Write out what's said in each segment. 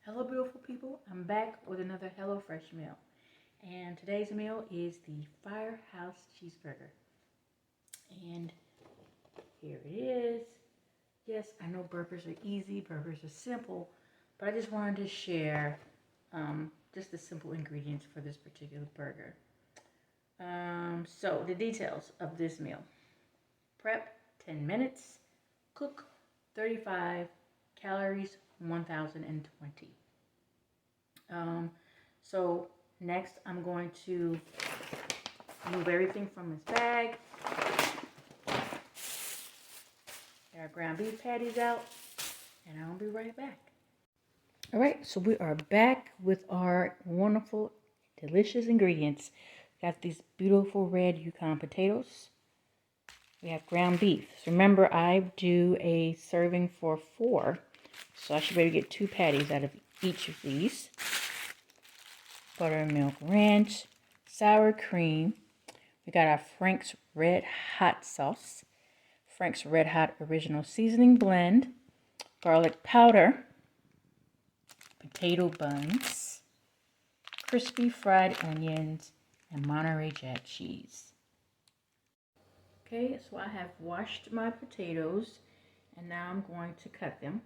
Hello beautiful people, I'm back with another HelloFresh meal. And today's meal is the Firehouse Cheeseburger. And here it is. Yes, I know burgers are easy, burgers are simple, but I just wanted to share just the simple ingredients for this particular burger. So the details of this meal. Prep 10 minutes, cook 35, calories 1020. So next I'm going to move everything from this bag. Get our ground beef patties out, and I'll be right back. All right, so we are back with our wonderful, delicious ingredients. We got these beautiful red Yukon potatoes. We have ground beef. So remember, I do a serving for 4, so I should be able to get 2 patties out of each of these. Buttermilk ranch, sour cream. We got our Frank's Red Hot sauce, Frank's Red Hot original seasoning blend, garlic powder, potato buns, crispy fried onions, and Monterey Jack cheese. Okay, so I have washed my potatoes, and now I'm going to cut them.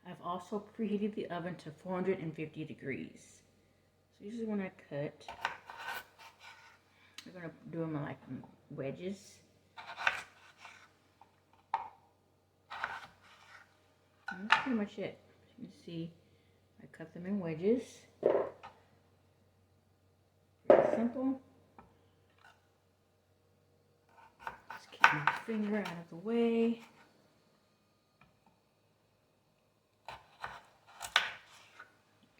I've also preheated the oven to 450 degrees. So usually when I cut, we're going to do them like wedges. And that's pretty much it. You can see I cut them in wedges. Pretty simple. Just keep my finger out of the way.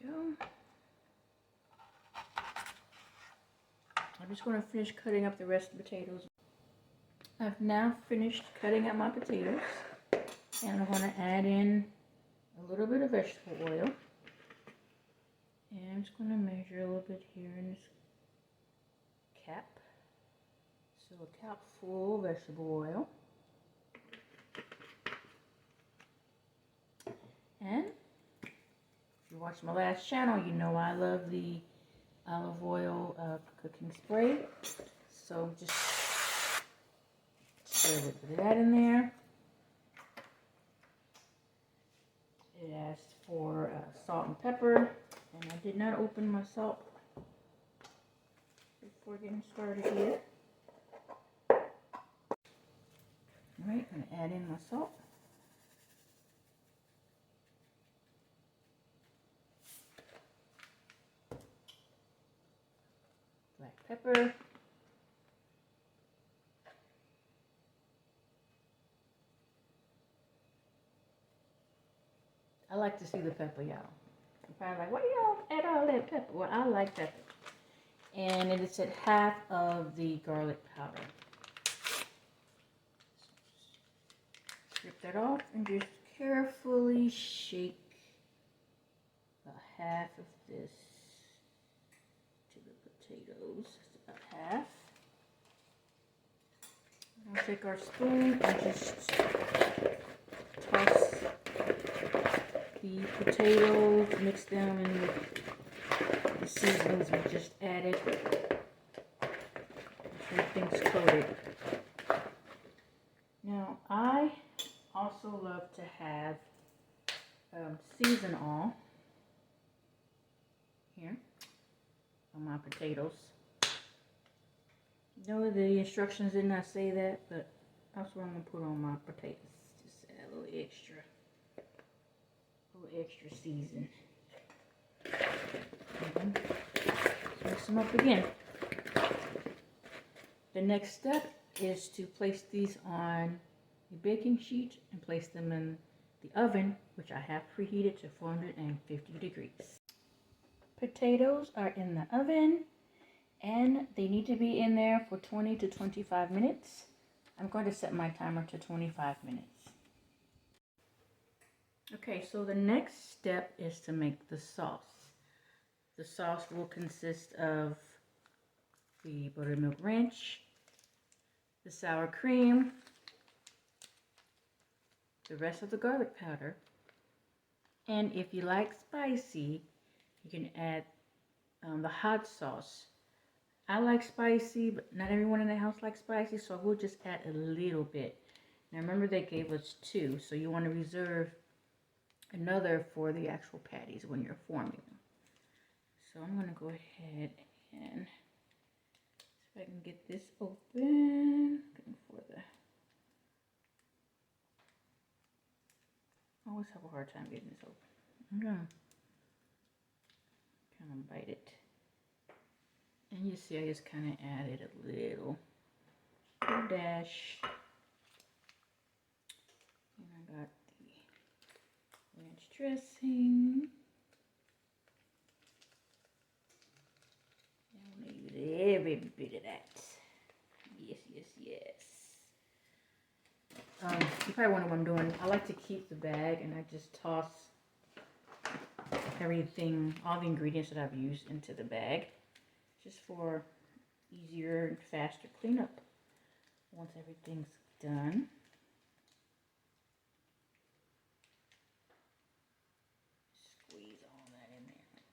There we go. I'm just going to finish cutting up the rest of the potatoes. I've now finished cutting up my potatoes, and I'm going to add in a little bit of vegetable oil. And I'm just going to measure a little bit here in this cap. So a cap full of vegetable oil. And if you watched my last channel, you know I love the olive oil cooking spray. So just stir a little bit of that in there. It asked for salt and pepper, and I did not open my salt before getting started here. Alright, I'm going to add in my salt. Black pepper. I like to see the pepper, y'all. I'm probably like, why y'all add all that pepper? Well, I like pepper. And it is at half of the garlic powder. Strip that off and just carefully shake about half of this to the potatoes. That's about half. I'll take our spoon and just toss the potatoes, mix them in with the seasonings we just added. Everything's coated. Now, I also love to have season all here on my potatoes. No, the instructions did not say that, but that's what I'm going to put on my potatoes. Just add a little extra season. Mix them up again. The next step is to place these on a baking sheet and place them in the oven, which I have preheated to 450 degrees. Potatoes are in the oven, and they need to be in there for 20 to 25 minutes. I'm going to set my timer to 25 minutes. Okay, so the next step is to make the sauce. The sauce will consist of the buttermilk ranch, the sour cream, the rest of the garlic powder, And if you like spicy, you can add the hot sauce. I like spicy, but not everyone in the house likes spicy, so we'll just add a little bit. Now remember they gave us 2, so you want to reserve another for the actual patties when you're forming them. So I'm going to go ahead and see if I can get this open. Looking for the... I always have a hard time getting this open. I'm going to kind of bite it. And you see I just kind of added a little dash. And I got the ranch dressing. I want to use every bit of that. Yes, yes, yes. You probably wonder what I'm doing. I like to keep the bag and I just toss everything, all the ingredients that I've used into the bag, just for easier and faster cleanup once everything's done. Squeeze all that in there like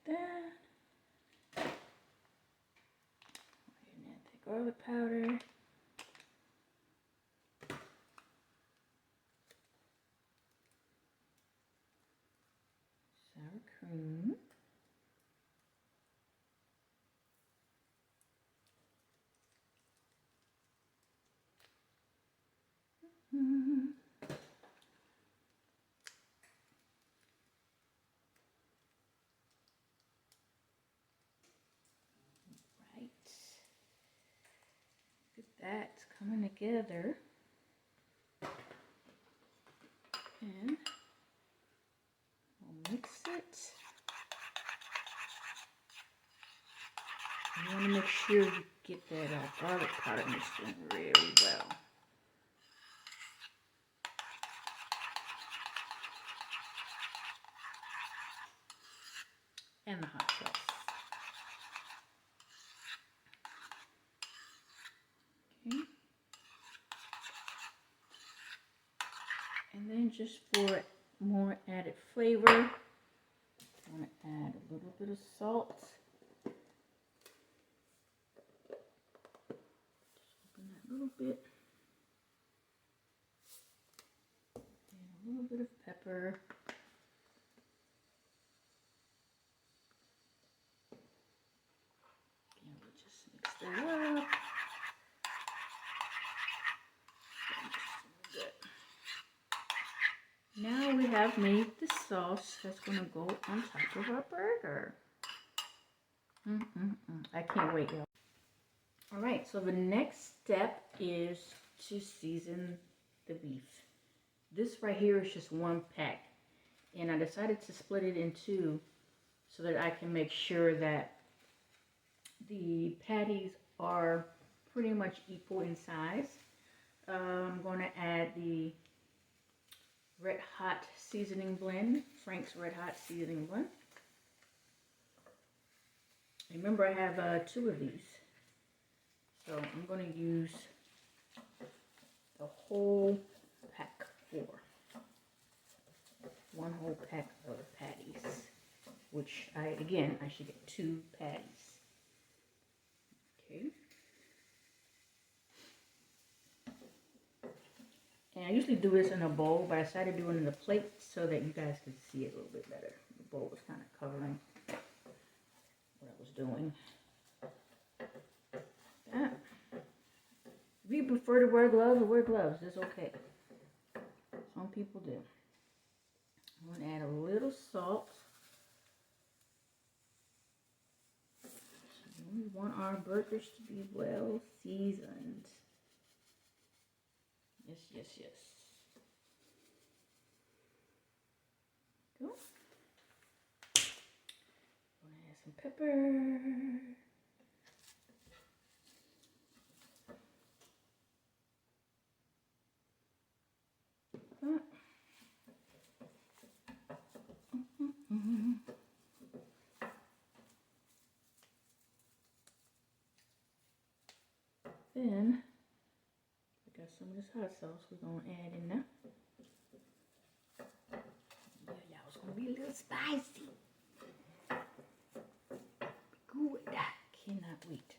that. And add the garlic powder. Sour cream. Right. Look at that coming together. And we'll mix it. You want to make sure you get that garlic powder mixed in really well. And the hot sauce. Okay. And then just for more added flavor, I'm going to add a little bit of salt. Just open that little bit. And a little bit of pepper. And we'll just mix that up. Now we have made the sauce that's going to go on top of our burger. I can't wait, y'all. Alright, so the next step is to season the beef. This right here is just 1 pack. And I decided to split it in 2 so that I can make sure that the patties are pretty much equal in size. I'm going to add the Red Hot seasoning blend, Frank's Red Hot seasoning blend. Remember I have 2 of these. So I'm going to use the whole pack 4. 1 whole pack of patties, which I should get 2 patties. Okay. And I usually do this in a bowl, but I decided to do it in the plate so that you guys could see it a little bit better. The bowl was kind of covering what I was doing. That. If you prefer to wear gloves, it's okay. Some people do. I'm going to add a little salt. We want our burgers to be well seasoned. Yes, yes, yes. Go. I'm going to add some pepper. Then, I got some of this hot sauce we're going to add in now. Yeah, y'all, it's going to be a little spicy. Good. Cannot wait.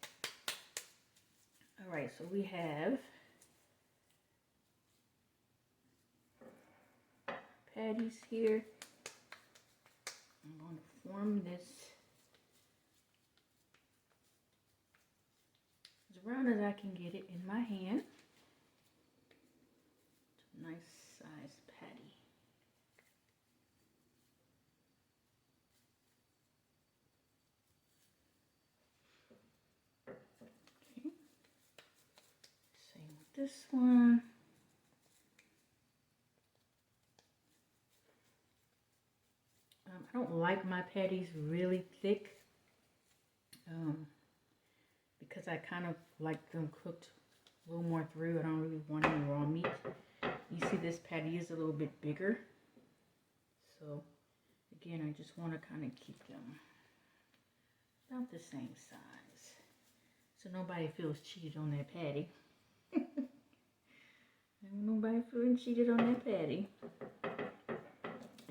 All right, so we have patties here. I'm going to form this as round as I can get it in my hand. It's a nice size patty. Okay. Same with this one. I don't like my patties really thick because I kind of like them cooked a little more through. I don't really want any raw meat. You see this patty is a little bit bigger. So again, I just want to kind of keep them about the same size. So nobody feels cheated on their patty. Nobody feeling cheated on their patty.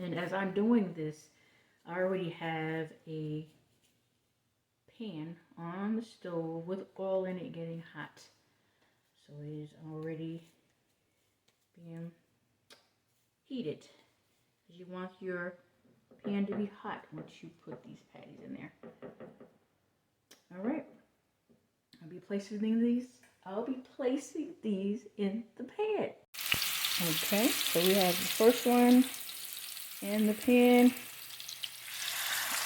And as I'm doing this, I already have a pan on the stove with oil in it getting hot. So it is already being heated. You want your pan to be hot once you put these patties in there. All right. I'll be placing these in the pan. Okay, so we have the first one in the pan.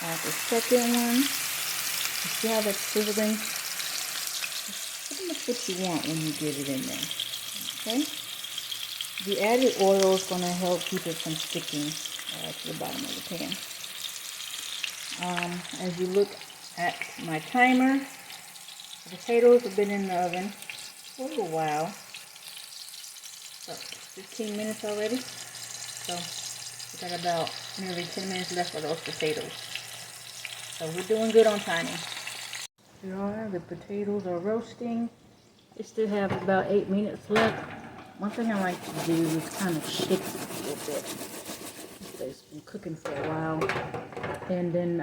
The second one. You see how that's sizzling? That's pretty much what you want when you get it in there. Okay? The added oil is going to help keep it from sticking to the bottom of the pan. As you look at my timer, the potatoes have been in the oven for a little while. About 15 minutes already. So we got about nearly 10 minutes left of those potatoes. So we're doing good on timing. Here are the potatoes are roasting. They still have about 8 minutes left. One thing I like to do is kind of shake it a little bit. It's been cooking for a while. And then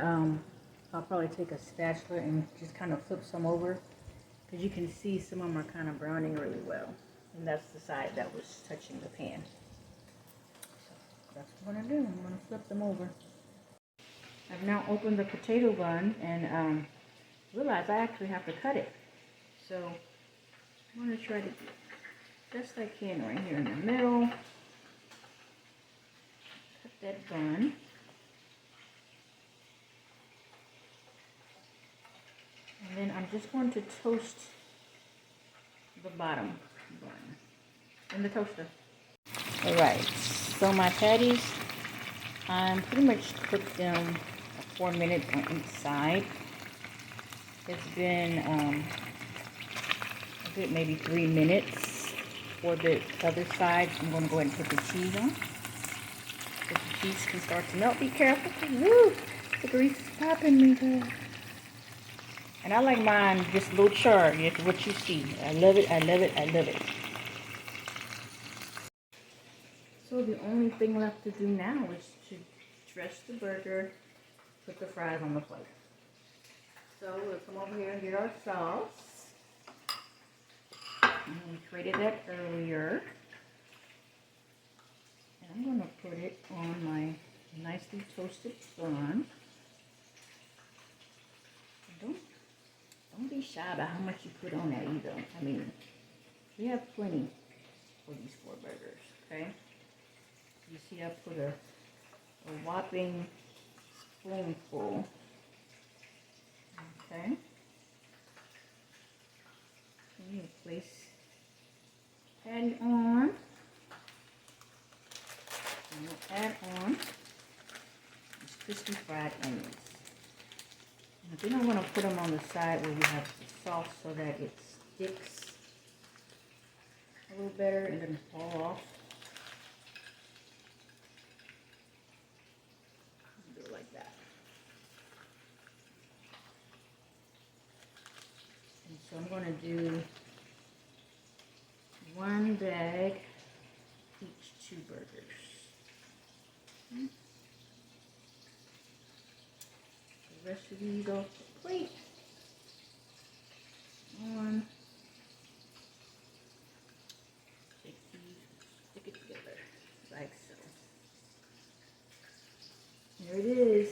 I'll probably take a spatula and just kind of flip some over. Because you can see some of them are kind of browning really well. And that's the side that was touching the pan. So that's what I'm going to do. I'm going to flip them over. I've now opened the potato bun and realized I actually have to cut it. So I'm going to try to get best I can right here in the middle. Cut that bun. And then I'm just going to toast the bottom bun in the toaster. Alright, so my patties, I'm pretty much cooked them 4 minutes on each side. It's been a good maybe 3 minutes for the other side. I'm going to go ahead and put the cheese on. So the cheese can start to melt. Be careful. Woo! The grease is popping me there. And I like mine just a little charred. It's what you see. I love it. I love it. I love it. So the only thing left to do now is to dress the burger, put the fries on the plate. So we'll come over here and get our sauce. And we created that earlier. And I'm going to put it on my nicely toasted bun. Don't be shy about how much you put on that either. I mean, we have plenty for these 4 burgers, okay? You see I put a whopping spoonful, okay? And you place patty on. And we'll add on these crispy fried onions. And then I'm going to put them on the side where we have the sauce so that it sticks a little better and doesn't fall off. Do it like that. And so I'm going to do 1 bag each 2 burgers. rest of these off the plate. On. Take these, stick it together like so. There it is.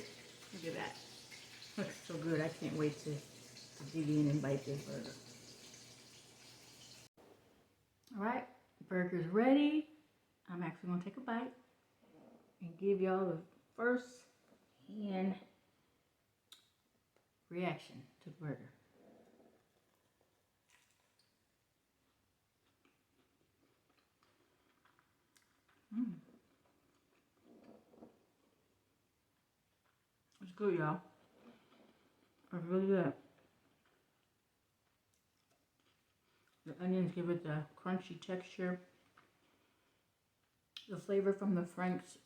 Look at that. Looks so good. I can't wait to dig in and bite this burger. Alright, burger's ready. I'm actually going to take a bite and give y'all the first hand reaction to the burger. It's good, y'all. It's really good. The onions give it the crunchy texture. The flavor from the Frank's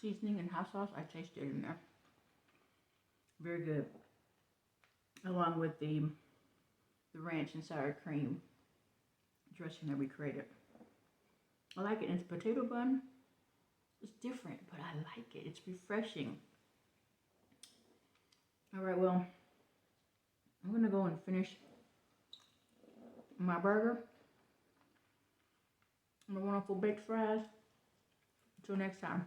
seasoning and hot sauce, I tasted in there. Very good. Along with the ranch and sour cream dressing that we created. I like it. It's potato bun. It's different, but I like it. It's refreshing. Alright, well, I'm going to go and finish my burger. My wonderful baked fries. Until next time.